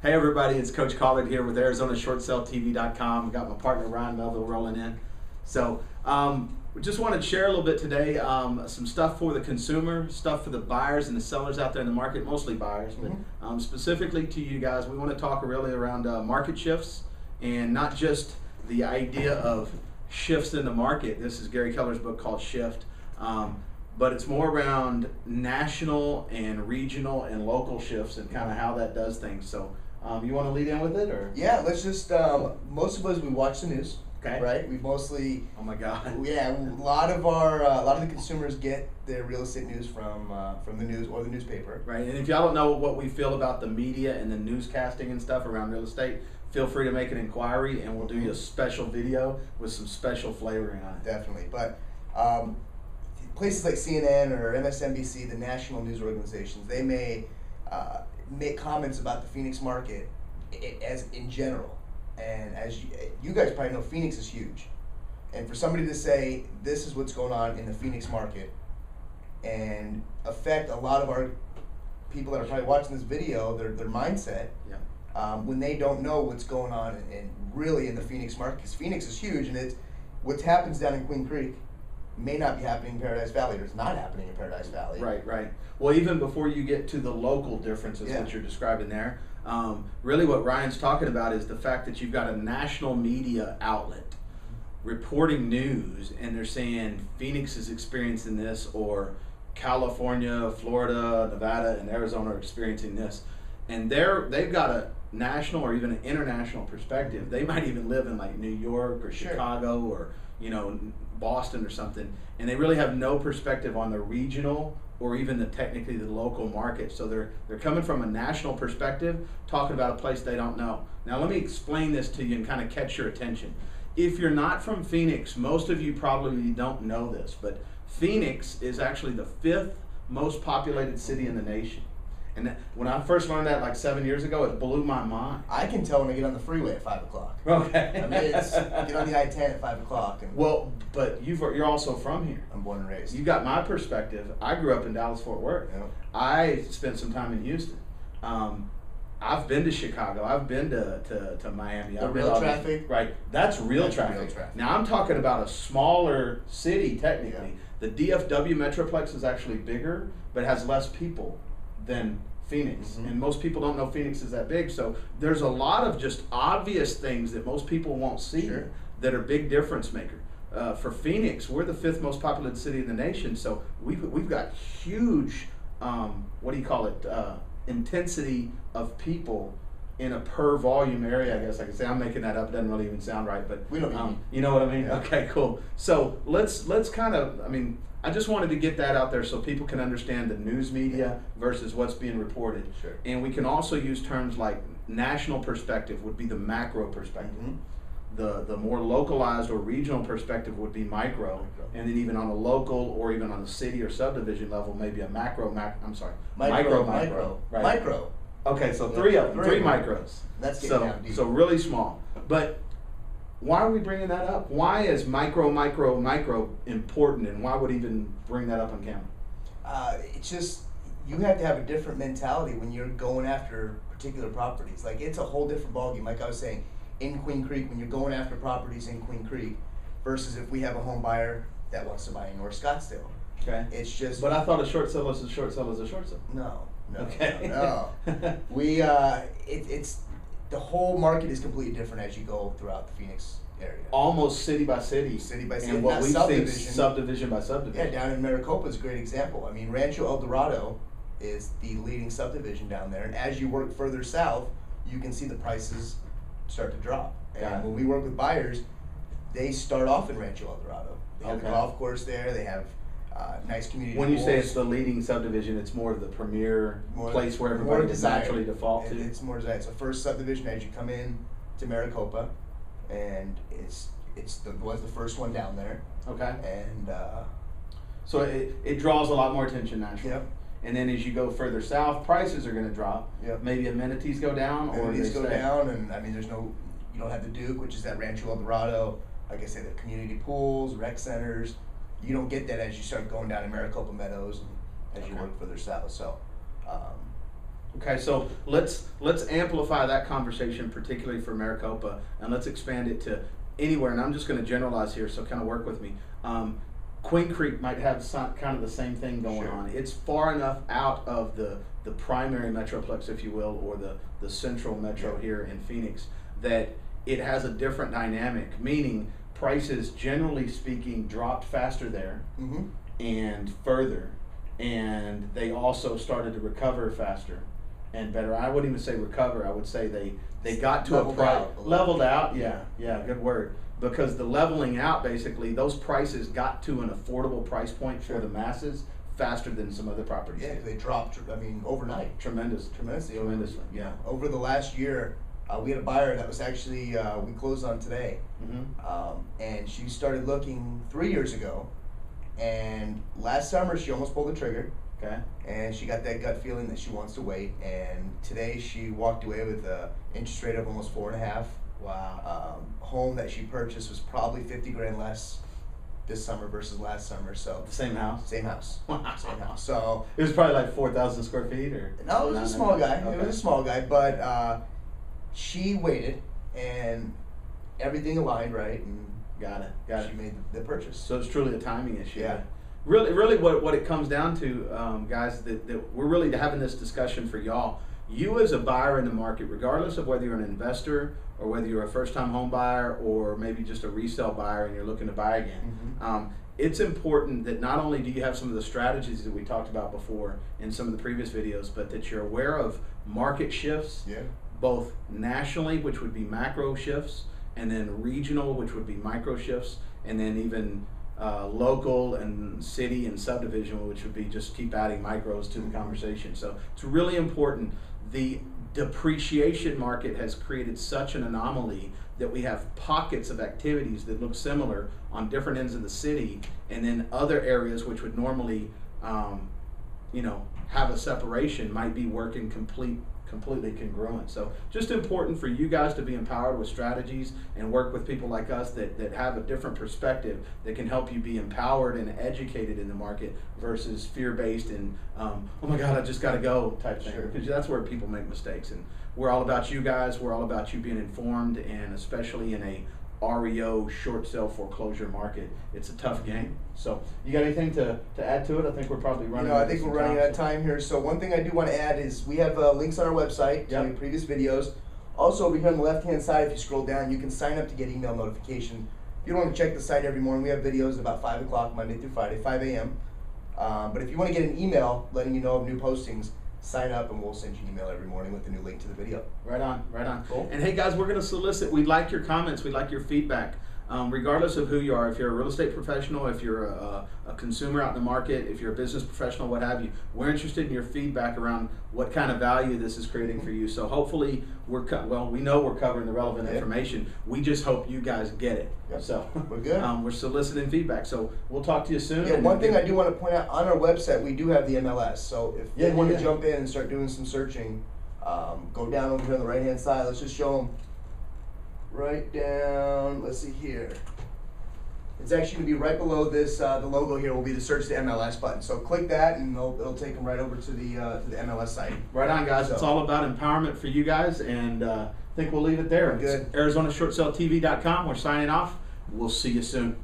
Hey everybody, it's Coach Collard here with ArizonaShortSaleTV.com. We got my partner Ryan Melville rolling in. So we just wanted to share a little bit today, some stuff for the consumer, stuff for the buyers and the sellers out there in the market, mostly buyers, but specifically to you guys, we want to talk really around market shifts and not just the idea of shifts in the market. This is Gary Keller's book called Shift. But it's more around national and regional and local shifts and kind of how that does things. So you want to lead in with it, or? Yeah, let's just, most of us, we watch the news, Okay. right? We mostly, Oh my God. yeah, a lot of the consumers get their real estate news from the news or the newspaper. Right, and if y'all don't know what we feel about the media and the newscasting and stuff around real estate, feel free to make an inquiry and we'll do you a special video with some special flavoring on it. Definitely, but places like CNN or MSNBC, the national news organizations, they may make comments about the Phoenix market as in general. And as you guys probably know, Phoenix is huge. And for somebody to say, this is what's going on in the Phoenix market and affect a lot of our people that are probably watching this video, their mindset, when they don't know what's going on in really in the Phoenix market, because Phoenix is huge, and what happens down in Queen Creek may not be happening in Paradise Valley, or it's not happening in Paradise Valley. Right, right. Well, even before you get to the local differences that you're describing there, really what Ryan's talking about is the fact that you've got a national media outlet reporting news, and they're saying Phoenix is experiencing this, or California, Florida, Nevada, and Arizona are experiencing this. And they've got a national or even an international perspective. They might even live in like New York or Chicago or Boston or something, and they really have no perspective on the regional or even technically the local market. So they're coming from a national perspective, talking about a place they don't know. Now let me explain this to you and kind of catch your attention. If you're not from Phoenix, most of you probably don't know this, but Phoenix is actually the 5th most populated city in the nation. And when I first learned that like 7 years ago, it blew my mind. I can tell when I get on the freeway at 5 o'clock. Okay. I mean, get on the I-10 at 5 o'clock. And well, but you're also from here. I'm born and raised. You got my perspective. I grew up in Dallas-Fort Worth. Yeah. I spent some time in Houston. I've been to Chicago. I've been to Miami. The real traffic? Right. That's real traffic. Now I'm talking about a smaller city technically. Yeah. The DFW Metroplex is actually bigger, but has less people than Phoenix. And most people don't know Phoenix is that big. So there's a lot of just obvious things that most people won't see that are big difference maker. For Phoenix, we're the 5th most populated city in the nation. So we've got huge, what do you call it, intensity of people in a per volume area, I guess I could say. I'm making that up. It doesn't really even sound right, but we don't you know what I mean? Yeah. Okay, cool. So let's kind of, I just wanted to get that out there so people can understand the news media versus what's being reported. Sure. And we can also use terms like national perspective would be the macro perspective. The more localized or regional perspective would be micro. And then even on a local or even on a city or subdivision level, maybe a micro. Right. Micro. Okay, so three micros. That's getting down deep. So really small. But why are we bringing that up? Why is micro important, and why would even bring that up on camera? It's just, you have to have a different mentality when you're going after particular properties. Like, it's a whole different ballgame. Like I was saying, in Queen Creek, when you're going after properties in Queen Creek, versus if we have a home buyer that wants to buy in North Scottsdale. Okay. It's just. But I thought a short sale is a short sale is a short sale. No. Okay. No. We it's the whole market is completely different as you go throughout the Phoenix area. Almost city by city. City by city. And what we've seen, subdivision by subdivision. Yeah, down in Maricopa is a great example. I mean, Rancho El Dorado is the leading subdivision down there, and as you work further south, you can see the prices start to drop. And when we work with buyers, they start off in Rancho El Dorado. They have the golf course there. They have nice community. When you say it's the leading subdivision, it's more of the premier place where everybody would naturally default to. It's more desired. It's the first subdivision as you come in to Maricopa, and was the first one down there. Okay. And so it draws a lot more attention naturally. Yep. And then as you go further south, prices are going to drop. Yep. Maybe amenities go down, amenities go down, and I mean, you don't have the Duke, which is that Rancho El Dorado. Like I said, the community pools, rec centers. You don't get that as you start going down in Maricopa Meadows and as you work further south. So Okay, so let's amplify that conversation, particularly for Maricopa, and let's expand it to anywhere. And I'm just going to generalize here, so kind of work with me. Queen Creek might have kind of the same thing going Sure. on. It's far enough out of the primary metroplex, if you will, or the central metro here in Phoenix, that it has a different dynamic, meaning prices, generally speaking, dropped faster there Mm-hmm. and further, and they also started to recover faster and better. I wouldn't even say recover. I would say they got to Leveled a price out a little leveled bit. out. Yeah, good word. Because the leveling out, basically, those prices got to an affordable price point for Sure. the masses faster than some other properties. Yeah, they dropped. I mean, overnight. Tremendously. Tremendously. Yeah. Over the last year, we had a buyer that was actually we closed on today, Mm-hmm. and she started looking 3 years ago, and last summer she almost pulled the trigger, Okay. and she got that gut feeling that she wants to wait, and today she walked away with an interest rate of almost 4.5. Wow. Home that she purchased was probably 50 grand less this summer versus last summer, so The same house. same house, Wow. same house. So It was probably like 4,000 square feet, or no, it was a small guy. Okay. It was a small guy, but she waited, and everything aligned right, and Got it. she made the purchase. So it's truly a timing issue. Yeah. Really, what it comes down to, guys, that we're really having this discussion for y'all. You as a buyer in the market, regardless of whether you're an investor or whether you're a first-time home buyer or maybe just a resale buyer and you're looking to buy again, Mhm. it's important that not only do you have some of the strategies that we talked about before in some of the previous videos, but that you're aware of market shifts, Yeah. both nationally, which would be macro shifts, and then regional, which would be micro shifts, and then even local and city and subdivision, which would be just keep adding micros to the conversation. So it's really important. The depreciation market has created such an anomaly that we have pockets of activities that look similar on different ends of the city, and then other areas which would normally, have a separation might be working completely congruent. So just important for you guys to be empowered with strategies and work with people like us that have a different perspective that can help you be empowered and educated in the market versus fear-based and oh my God, I just got to go type thing. Sure. Because that's where people make mistakes. And we're all about you guys. We're all about you being informed, and especially in a REO short sale foreclosure market, it's a tough game. So you got anything to add to it? I think we're probably running. I think some we're running time. out of time here. So one thing I do want to add is we have links on our website Yep. to previous videos. Also over here on the left-hand side, if you scroll down, you can sign up to get email notification. If you don't want to check the site every morning, we have videos at about 5 o'clock Monday through Friday, 5 a.m. But if you want to get an email letting you know of new postings, sign up and we'll send you an email every morning with the new link to the video. Right on. Cool. And hey guys, we're going to solicit, we'd like your comments, we'd like your feedback. Regardless of who you are, if you're a real estate professional, if you're a consumer out in the market, if you're a business professional, what have you, we're interested in your feedback around what kind of value this is creating for you. So hopefully we know we're covering the relevant Yeah. information. We just hope you guys get it. Yep. So We're good. We're soliciting feedback. So we'll talk to you soon. Yeah, and one thing I do want to point out, on our website we do have the MLS, so if Yeah, you want yeah. to jump in and start doing some searching, go down over here on the right hand side. Let's just show them right down. Let's see here. It's actually going to be right below this. The logo here will be the search the MLS button. So click that, and it'll take them right over to the MLS site. Right on, guys. It's So- all about empowerment for you guys, and I think we'll leave it there. Good. It's ArizonaShortSaleTV.com. We're signing off. We'll see you soon.